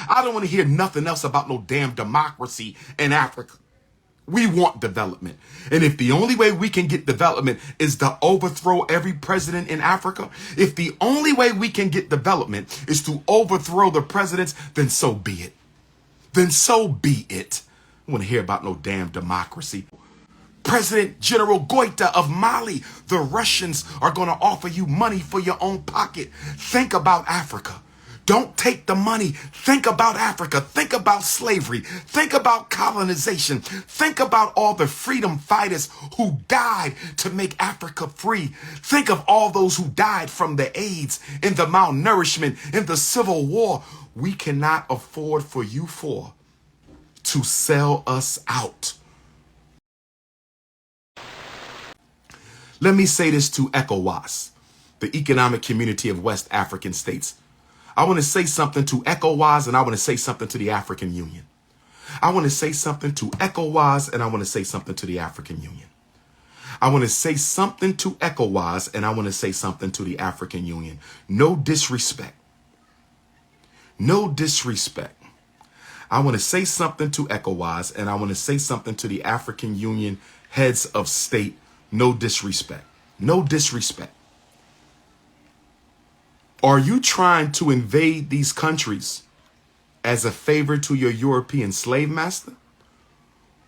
I don't want to hear nothing else about no damn democracy in Africa. We want development. And if the only way we can get development is to overthrow every president in Africa, if the only way we can get development is to overthrow the presidents, then so be it. Then so be it. I don't want to hear about no damn democracy. President General Goïta of Mali, the Russians are going to offer you money for your own pocket. Think about Africa. Don't take the money. Think about Africa. Think about slavery. Think about colonization. Think about all the freedom fighters who died to make Africa free. Think of all those who died from the AIDS, in the malnourishment, in the Civil War. We cannot afford for you four to sell us out. Let me say this to ECOWAS, the Economic Community of West African States. I want to say something to ECOWAS, and I want to say something to the African Union. I want to say something to ECOWAS, and I want to say something to the African Union. I want to say something to ECOWAS, and I want to say something to the African Union. No disrespect. No disrespect. I want to say something to ECOWAS, and I want to say something to the African Union heads of state. No disrespect. No disrespect. Are you trying to invade these countries as a favor to your European slave master?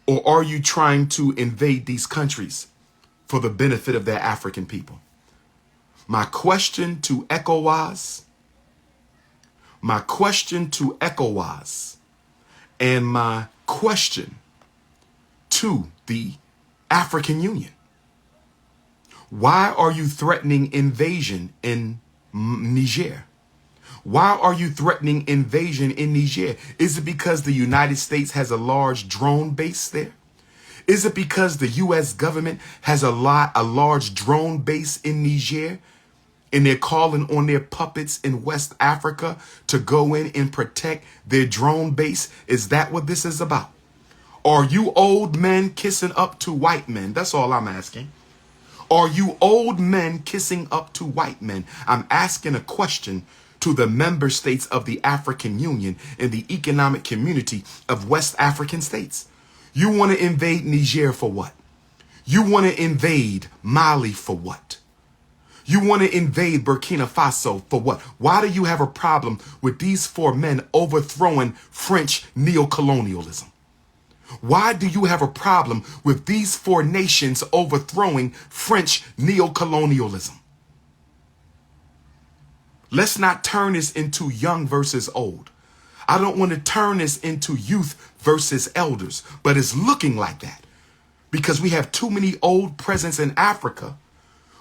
Or are you trying to invade these countries for the benefit of their African people? My question to ECOWAS, and my question to the African Union. Why are you threatening invasion in Niger? Why are you threatening invasion in Niger? Is it because the United States has a large drone base there? Is it because the U.S. government has a large drone base in Niger, and they're calling on their puppets in West Africa to go in and protect their drone base? Is that what this is about? Are you old men kissing up to white men? That's all I'm asking. Are you old men kissing up to white men? I'm asking a question to the member states of the African Union and the Economic Community of West African States. You want to invade Niger for what? You want to invade Mali for what? You want to invade Burkina Faso for what? Why do you have a problem with these four men overthrowing French neocolonialism? Why do you have a problem with these four nations overthrowing French neocolonialism? Let's not turn this into young versus old. I don't want to turn this into youth versus elders, but it's looking like that because we have too many old presence in Africa.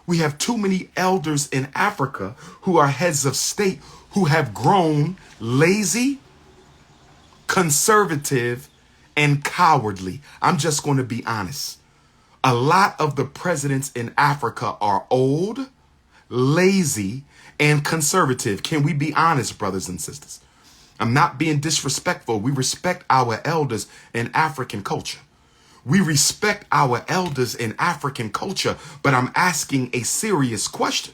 We have too many elders in Africa who are heads of state who have grown lazy, conservative, and cowardly. I'm just going to be honest. A lot of the presidents in Africa are old, lazy, and conservative. Can we be honest, brothers and sisters? I'm not being disrespectful. We respect our elders in African culture. We respect our elders in African culture, but I'm asking a serious question.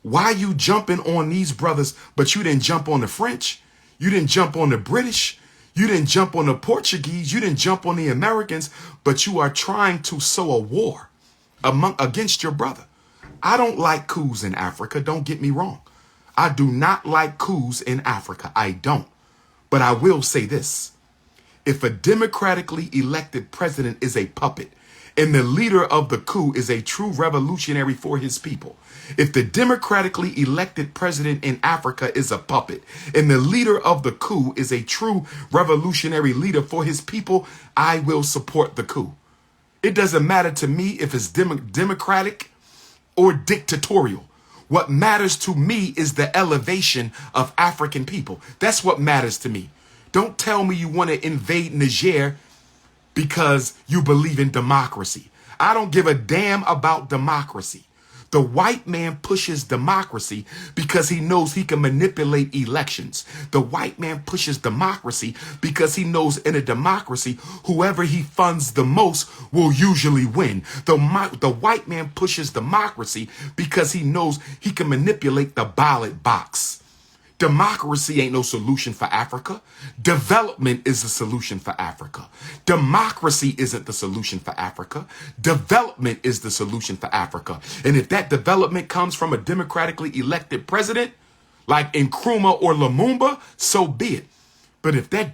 Why you jumping on these brothers, but you didn't jump on the French? You didn't jump on the British? You didn't jump on the Portuguese, you didn't jump on the Americans, but you are trying to sow a war against your brother. I don't like coups in Africa, don't get me wrong. I do not like coups in Africa, I don't. But I will say this. If a democratically elected president is a puppet, and the leader of the coup is a true revolutionary for his people, if the democratically elected president in Africa is a puppet, and the leader of the coup is a true revolutionary leader for his people, I will support the coup. It doesn't matter to me if it's democratic or dictatorial. What matters to me is the elevation of African people. That's what matters to me. Don't tell me you want to invade Niger because you believe in democracy. I don't give a damn about democracy. The white man pushes democracy because he knows he can manipulate elections. The white man pushes democracy because he knows in a democracy, whoever he funds the most will usually win. The white man pushes democracy because he knows he can manipulate the ballot box. Democracy ain't no solution for Africa. Development is the solution for Africa. Democracy isn't the solution for Africa. Development is the solution for Africa. And if that development comes from a democratically elected president, like Nkrumah or Lumumba, so be it. But if that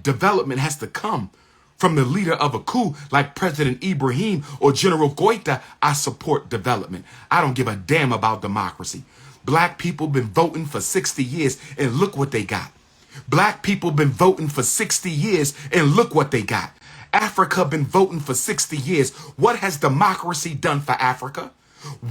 development has to come from the leader of a coup like President Ibrahim or General Goïta, I support development. I don't give a damn about democracy. Black people been voting for 60 years and look what they got. Black people been voting for 60 years and look what they got. Africa been voting for 60 years. What has democracy done for Africa?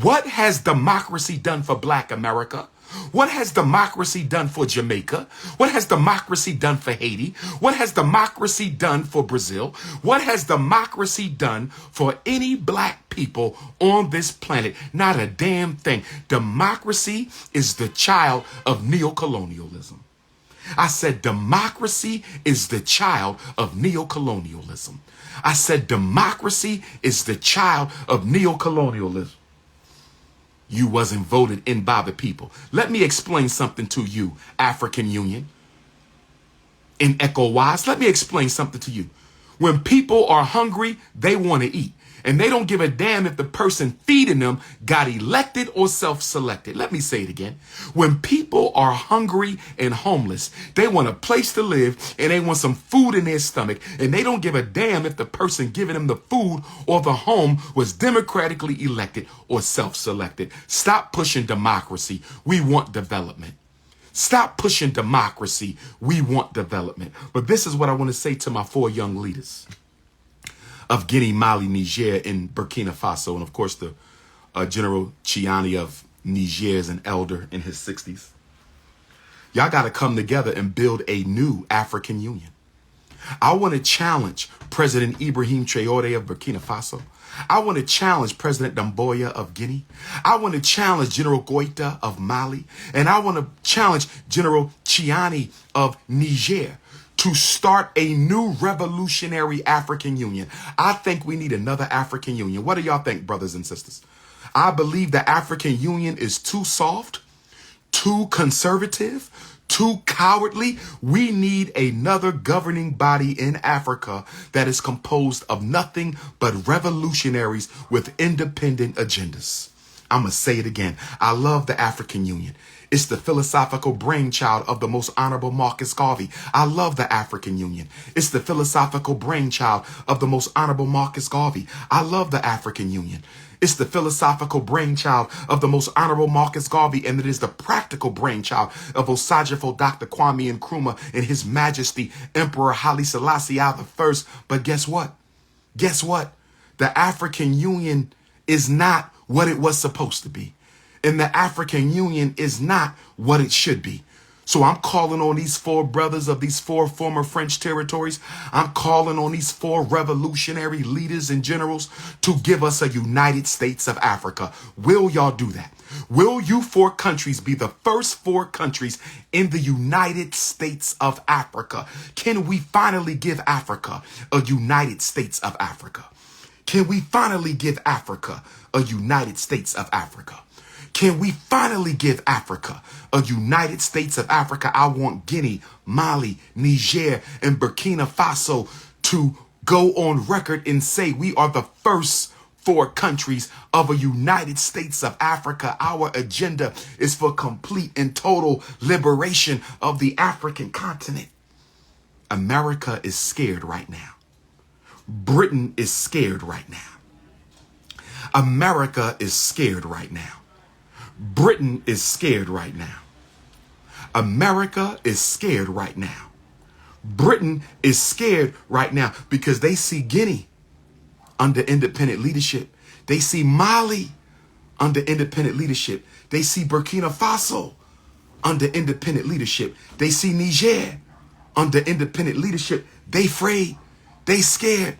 What has democracy done for Black America? What has democracy done for Jamaica? What has democracy done for Haiti? What has democracy done for Brazil? What has democracy done for any black people on this planet? Not a damn thing. Democracy is the child of neocolonialism. I said democracy is the child of neocolonialism. I said democracy is the child of neocolonialism. You wasn't voted in by the people. Let me explain something to you, African Union. In ECOWAS, let me explain something to you. When people are hungry, they want to eat. And they don't give a damn if the person feeding them got elected or self-selected. Let me say it again. When people are hungry and homeless, they want a place to live and they want some food in their stomach. And they don't give a damn if the person giving them the food or the home was democratically elected or self-selected. Stop pushing democracy. We want development. Stop pushing democracy. We want development. But this is what I want to say to my 4 young leaders of Guinea, Mali, Niger, and Burkina Faso. And of course, the General Chiani of Niger is an elder in his 60s. Y'all got to come together and build a new African Union. I want to challenge President Ibrahim Traoré of Burkina Faso. I want to challenge President Doumbouya of Guinea. I want to challenge General Goïta of Mali. And I want to challenge General Chiani of Niger to start a new revolutionary African Union. I think we need another African Union. What do y'all think, brothers and sisters? I believe the African Union is too soft, too conservative, too cowardly. We need another governing body in Africa that is composed of nothing but revolutionaries with independent agendas. I'm going to say it again. I love the African Union. It's the philosophical brainchild of the most honorable Marcus Garvey. I love the African Union. It's the philosophical brainchild of the most honorable Marcus Garvey. I love the African Union. It's the philosophical brainchild of the most honorable Marcus Garvey, and it is the practical brainchild of Osajifo Dr. Kwame Nkrumah and His Majesty Emperor Haile Selassie I. But guess what? Guess what? The African Union is not what it was supposed to be. And the African Union is not what it should be. So I'm calling on these 4 brothers of these 4 former French territories. I'm calling on these 4 revolutionary leaders and generals to give us a United States of Africa. Will y'all do that? Will you 4 countries be the first 4 countries in the United States of Africa? Can we finally give Africa a United States of Africa? Can we finally give Africa a United States of Africa? Can we finally give Africa a United States of Africa? I want Guinea, Mali, Niger, and Burkina Faso to go on record and say we are the first 4 countries of a United States of Africa. Our agenda is for complete and total liberation of the African continent. America is scared right now. Britain is scared right now. America is scared right now. Britain is scared right now. America is scared right now. Britain is scared right now because they see Guinea under independent leadership. They see Mali under independent leadership. They see Burkina Faso under independent leadership. They see Niger under independent leadership. They afraid. They scared.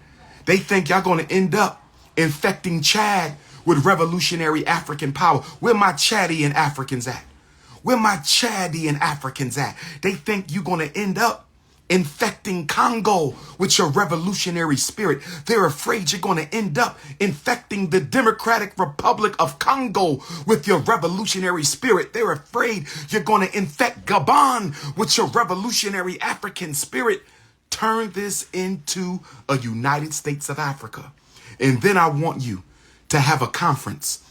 They think y'all going to end up infecting Chad with revolutionary African power. Where my Chadian Africans at? Where my Chadian Africans at? They think you're going to end up infecting Congo with your revolutionary spirit. They're afraid you're going to end up infecting the Democratic Republic of Congo with your revolutionary spirit. They're afraid you're going to infect Gabon with your revolutionary African spirit. Turn this into a United States of Africa. And then I want you to have a conference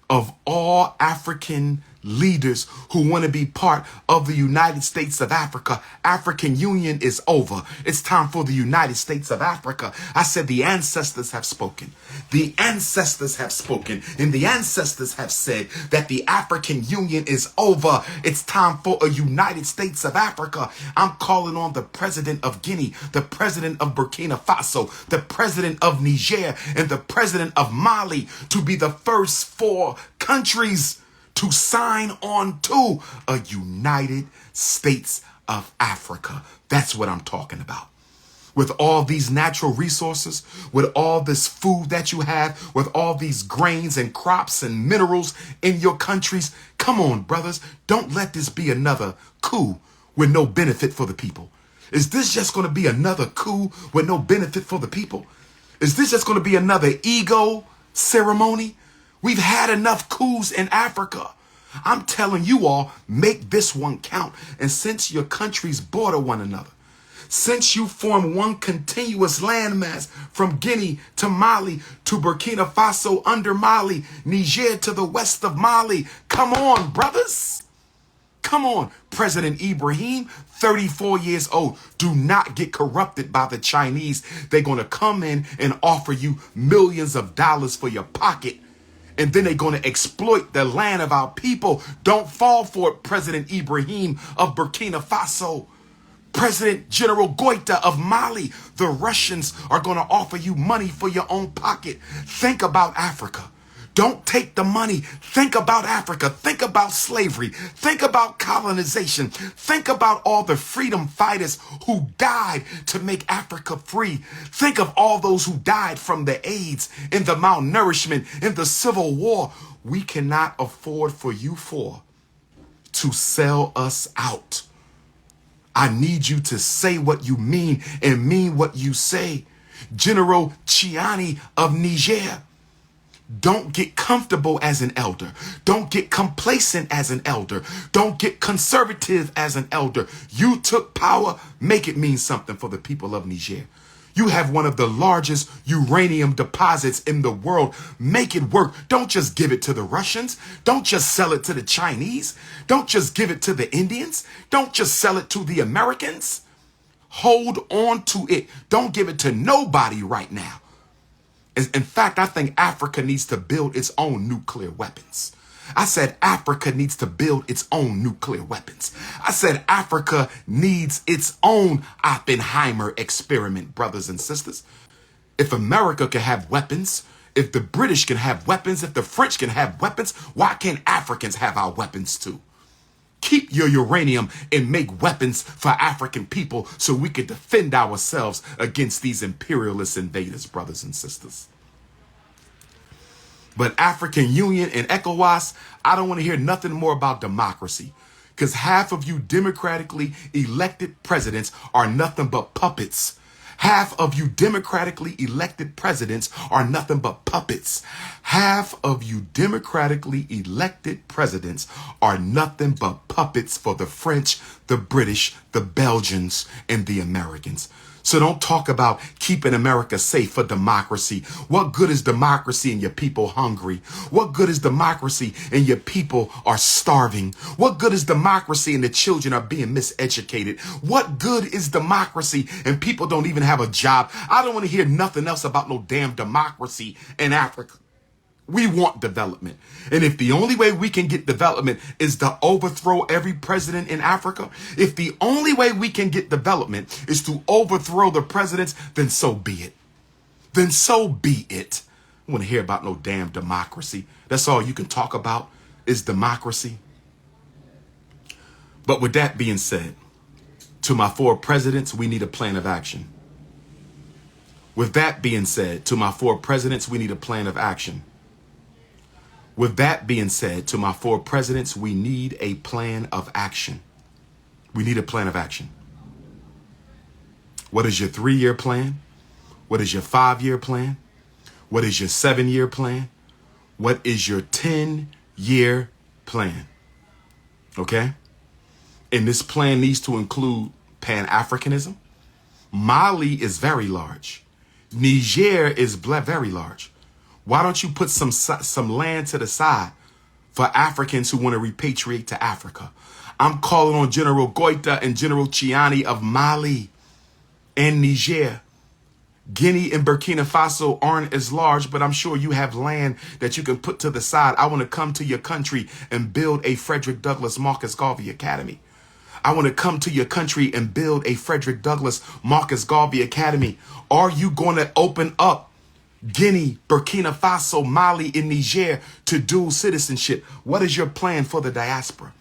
of all African leaders who want to be part of the United States of Africa. African Union is over. It's time for the United States of Africa. I said the ancestors have spoken. The ancestors have spoken. And the ancestors have said that the African Union is over. It's time for a United States of Africa. I'm calling on the president of Guinea, the president of Burkina Faso, the president of Niger, and the president of Mali to be the first 4 countries to sign on to a United States of Africa. That's what I'm talking about. With all these natural resources, with all this food that you have, with all these grains and crops and minerals in your countries, come on, brothers, don't let this be another coup with no benefit for the people. Is this just going to be another coup with no benefit for the people? Is this just going to be another ego ceremony? We've had enough coups in Africa. I'm telling you all, make this one count. And since your countries border one another, since you form one continuous landmass from Guinea to Mali to Burkina Faso under Mali, Niger to the west of Mali, come on, brothers. Come on, President Ibrahim, 34 years old. Do not get corrupted by the Chinese. They're going to come in and offer you millions of dollars for your pocket. And then they're going to exploit the land of our people. Don't fall for it, President Ibrahim of Burkina Faso. President General Goïta of Mali. The Russians are going to offer you money for your own pocket. Think about Africa. Don't take the money. Think about Africa. Think about slavery. Think about colonization. Think about all the freedom fighters who died to make Africa free. Think of all those who died from the AIDS and the malnourishment in the Civil War. We cannot afford for you four to sell us out. I need you to say what you mean and mean what you say. General Chiani of Niger. Don't get comfortable as an elder. Don't get complacent as an elder. Don't get conservative as an elder. You took power. Make it mean something for the people of Niger. You have one of the largest uranium deposits in the world. Make it work. Don't just give it to the Russians. Don't just sell it to the Chinese. Don't just give it to the Indians. Don't just sell it to the Americans. Hold on to it. Don't give it to nobody right now. In fact, I think Africa needs to build its own nuclear weapons. I said Africa needs to build its own nuclear weapons. I said Africa needs its own Oppenheimer experiment, brothers and sisters. If America can have weapons, if the British can have weapons, if the French can have weapons, why can't Africans have our weapons too? Keep your uranium and make weapons for African people so we can defend ourselves against these imperialist invaders, brothers and sisters. But African Union and ECOWAS, I don't want to hear nothing more about democracy, because half of you democratically elected presidents are nothing but puppets. Half of you democratically elected presidents are nothing but puppets. Half of you democratically elected presidents are nothing but puppets for the French, the British, the Belgians, and the Americans. So don't talk about keeping America safe for democracy. What good is democracy and your people hungry? What good is democracy and your people are starving? What good is democracy and the children are being miseducated? What good is democracy and people don't even have a job? I don't want to hear nothing else about no damn democracy in Africa. We want development. And if the only way we can get development is to overthrow every president in Africa, if the only way we can get development is to overthrow the presidents, then so be it. Then so be it. I don't want to hear about no damn democracy. That's all you can talk about is democracy. But with that being said, to my 4 presidents, we need a plan of action. With that being said, to my 4 presidents, we need a plan of action. With that being said, to my 4 presidents, we need a plan of action. We need a plan of action. What is your 3-year plan? What is your 5-year plan? What is your 7-year plan? What is your 10-year plan? Okay? And this plan needs to include Pan-Africanism. Mali is very large. Niger is very large. Why don't you put some land to the side for Africans who want to repatriate to Africa? I'm calling on General Goïta and General Chiani of Mali and Niger. Guinea and Burkina Faso aren't as large, but I'm sure you have land that you can put to the side. I want to come to your country and build a Frederick Douglass Marcus Garvey Academy. I want to come to your country and build a Frederick Douglass Marcus Garvey Academy. Are you going to open up Guinea, Burkina Faso, Mali, and Niger to dual citizenship? What is your plan for the diaspora?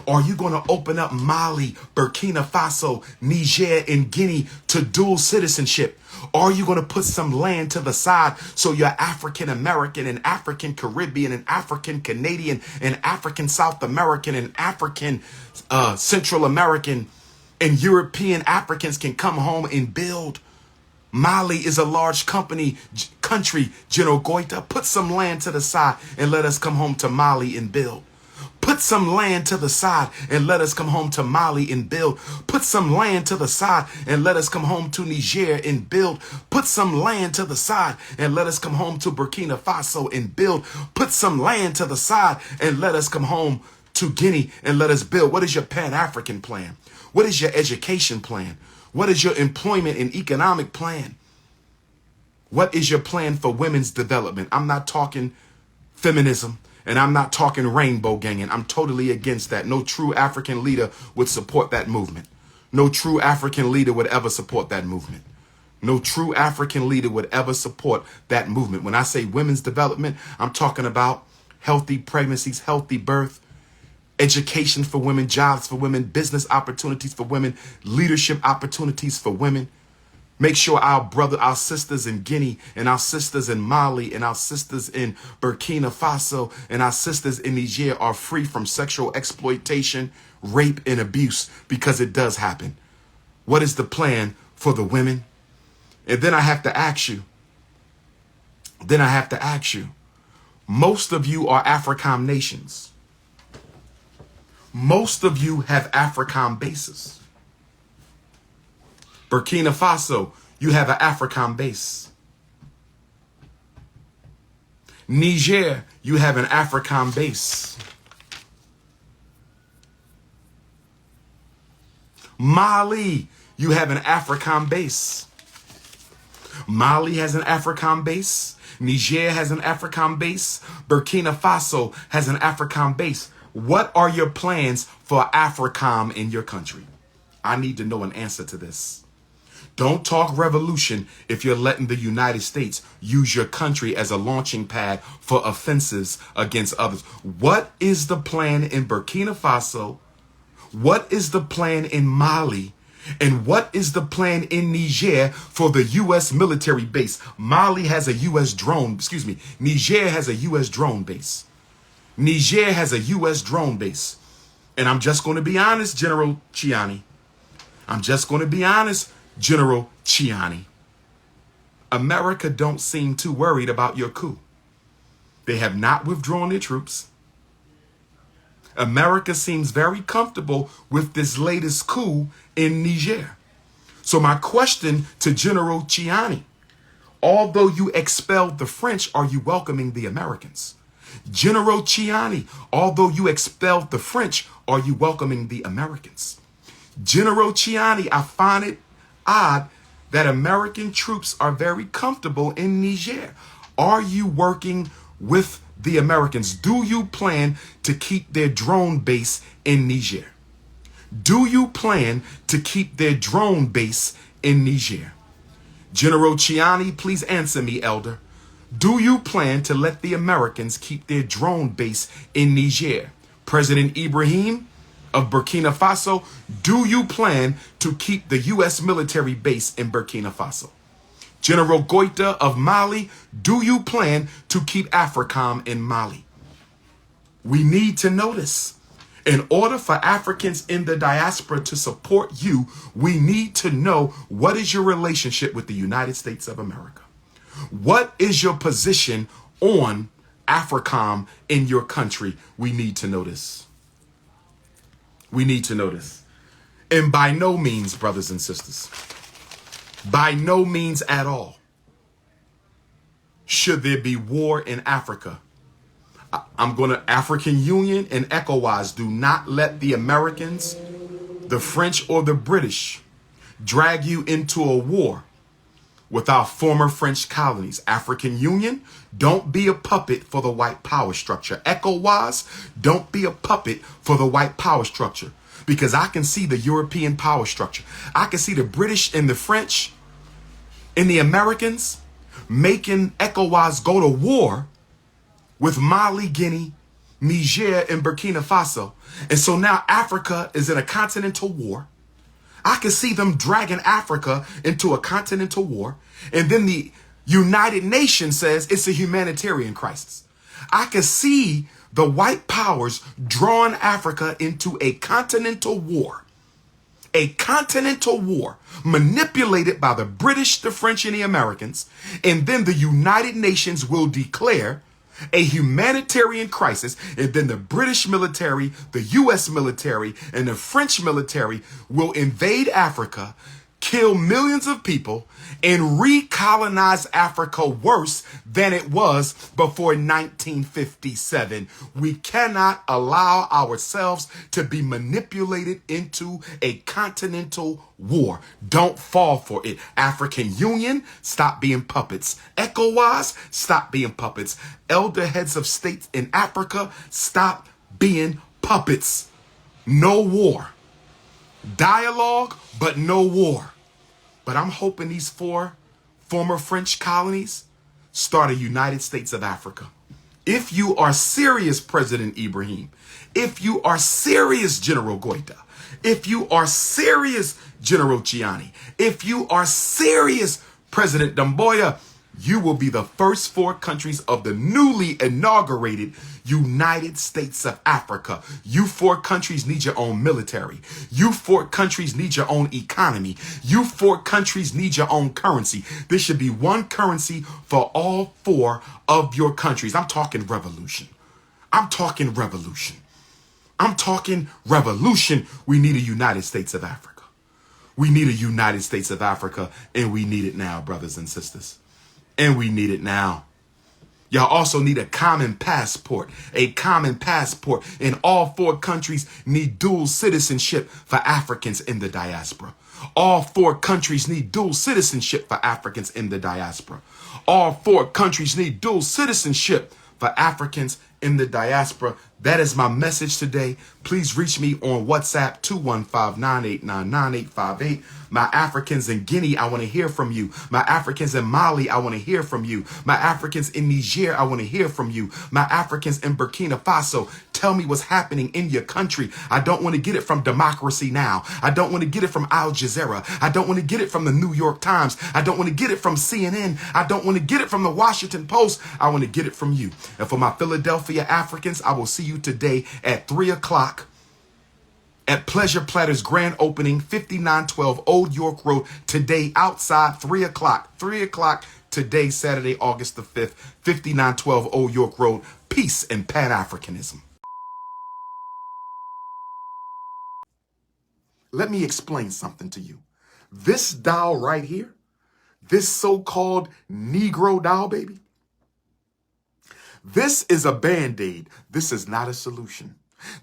Are you going to open up Mali, Burkina Faso, Niger, and Guinea to dual citizenship? Are you going to put some land to the side so your African American and African Caribbean and African Canadian and African South American and African Central American and European Africans can come home and build? Mali is a large country, General Goïta. Put some land to the side and let us come home to Mali and build. Put some land to the side and let us come home to Mali and build. Put some land to the side and let us come home to Niger and build. Put some land to the side and let us come home to Burkina Faso and build. Put some land to the side and let us come home to Guinea and let us build. What is your Pan-African plan? What is your education plan? What is your employment and economic plan? What is your plan for women's development? I'm not talking feminism. And I'm not talking rainbow ganging. I'm totally against that. No true African leader would support that movement. No true African leader would ever support that movement. No true African leader would ever support that movement. When I say women's development, I'm talking about healthy pregnancies, healthy birth, education for women, jobs for women, business opportunities for women, leadership opportunities for women. Make sure our sisters in Guinea and our sisters in Mali and our sisters in Burkina Faso and our sisters in Niger are free from sexual exploitation, rape, and abuse, because it does happen. What is the plan for the women? And then I have to ask you, most of you are African nations. Most of you have African bases. Burkina Faso, you have an African base. Niger, you have an African base. Mali, you have an African base. Mali has an African base. Niger has an African base. Burkina Faso has an African base. What are your plans for AFRICOM in your country? I need to know an answer to this. Don't talk revolution if you're letting the United States use your country as a launching pad for offenses against others. What is the plan in Burkina Faso? What is the plan in Mali? And what is the plan in Niger for the U.S. military base? Mali has a U.S. drone, Niger has a U.S. drone base. Niger has a U.S. drone base. And I'm just going to be honest, General Chiani. General Chiani. America don't seem too worried about your coup. They have not withdrawn their troops. America seems very comfortable with this latest coup in Niger. So my question to General Chiani, although you expelled the French, are you welcoming the Americans? General Chiani, although you expelled the French, are you welcoming the Americans? General Chiani, I find it odd that American troops are very comfortable in Niger. Are you working with the Americans? Do you plan to keep their drone base in Niger? Do you plan to keep their drone base in Niger? General Chiani, please answer me, Elder. Do you plan to let the Americans keep their drone base in Niger? President Ibrahim of Burkina Faso, do you plan to keep the U.S. military base in Burkina Faso? General Goïta of Mali, do you plan to keep AFRICOM in Mali? We need to know this. In order for Africans in the diaspora to support you, we need to know, what is your relationship with the United States of America? What is your position on AFRICOM in your country? We need to know this. We need to know this. And by no means, brothers and sisters, by no means at all should there be war in Africa. African Union and ECOWAS, do not let the Americans, the French, or the British drag you into a war with our former French colonies. African Union, don't be a puppet for the white power structure. ECOWAS, don't be a puppet for the white power structure. Because I can see the European power structure. I can see the British and the French and the Americans making ECOWAS go to war with Mali, Guinea, Niger, and Burkina Faso. And so now Africa is in a continental war. I can see them dragging Africa into a continental war. And then the United Nations says it's a humanitarian crisis. I can see the white powers drawing Africa into a continental war. A continental war manipulated by the British, the French, and the Americans. And then the United Nations will declare a humanitarian crisis, and then the British military, the US military, and the French military will invade Africa, kill millions of people, and recolonize Africa worse than it was before 1957. We cannot allow ourselves to be manipulated into a continental war. Don't fall for it. African Union, stop being puppets. ECOWAS, stop being puppets. Elder heads of states in Africa, stop being puppets. No war. Dialogue, but no war. But I'm hoping these 4 former French colonies start a United States of Africa. If you are serious, President Ibrahim, if you are serious, General Goïta, if you are serious, General Chiani, if you are serious, President Doumbouya, you will be the first 4 countries of the newly inaugurated United States of Africa. You 4 countries need your own military. You 4 countries need your own economy. You 4 countries need your own currency. There should be one currency for all 4 of your countries. I'm talking revolution. I'm talking revolution. I'm talking revolution. We need a United States of Africa. We need a United States of Africa, and we need it now, brothers and sisters. And we need it now. Y'all also need a common passport. A common passport. And all 4 countries need dual citizenship for Africans in the diaspora. All 4 countries need dual citizenship for Africans in the diaspora. All 4 countries need dual citizenship for Africans in the diaspora. That is my message today. Please reach me on WhatsApp 215-989-9858. My Africans in Guinea, I want to hear from you. My Africans in Mali, I want to hear from you. My Africans in Niger, I want to hear from you. My Africans in Burkina Faso, tell me what's happening in your country. I don't want to get it from Democracy Now! I don't want to get it from Al Jazeera. I don't want to get it from the New York Times. I don't want to get it from CNN. I don't want to get it from the Washington Post. I want to get it from you. And for my Philadelphia Africans, I will see you today at 3 o'clock at Pleasure Platter's grand opening, 5912 Old York Road, today outside, 3 o'clock. 3 o'clock today, Saturday, August the 5th, 5912 Old York Road. Peace and Pan-Africanism. Let me explain something to you. This doll right here, this so-called Negro doll, baby, this is a Band-Aid. This is not a solution.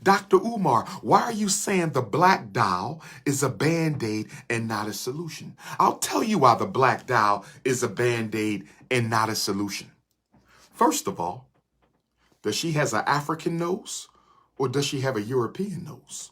Dr. Umar, why are you saying the black doll is a Band-Aid and not a solution? I'll tell you why the black doll is a Band-Aid and not a solution. First of all, does she has an African nose or does she have a European nose?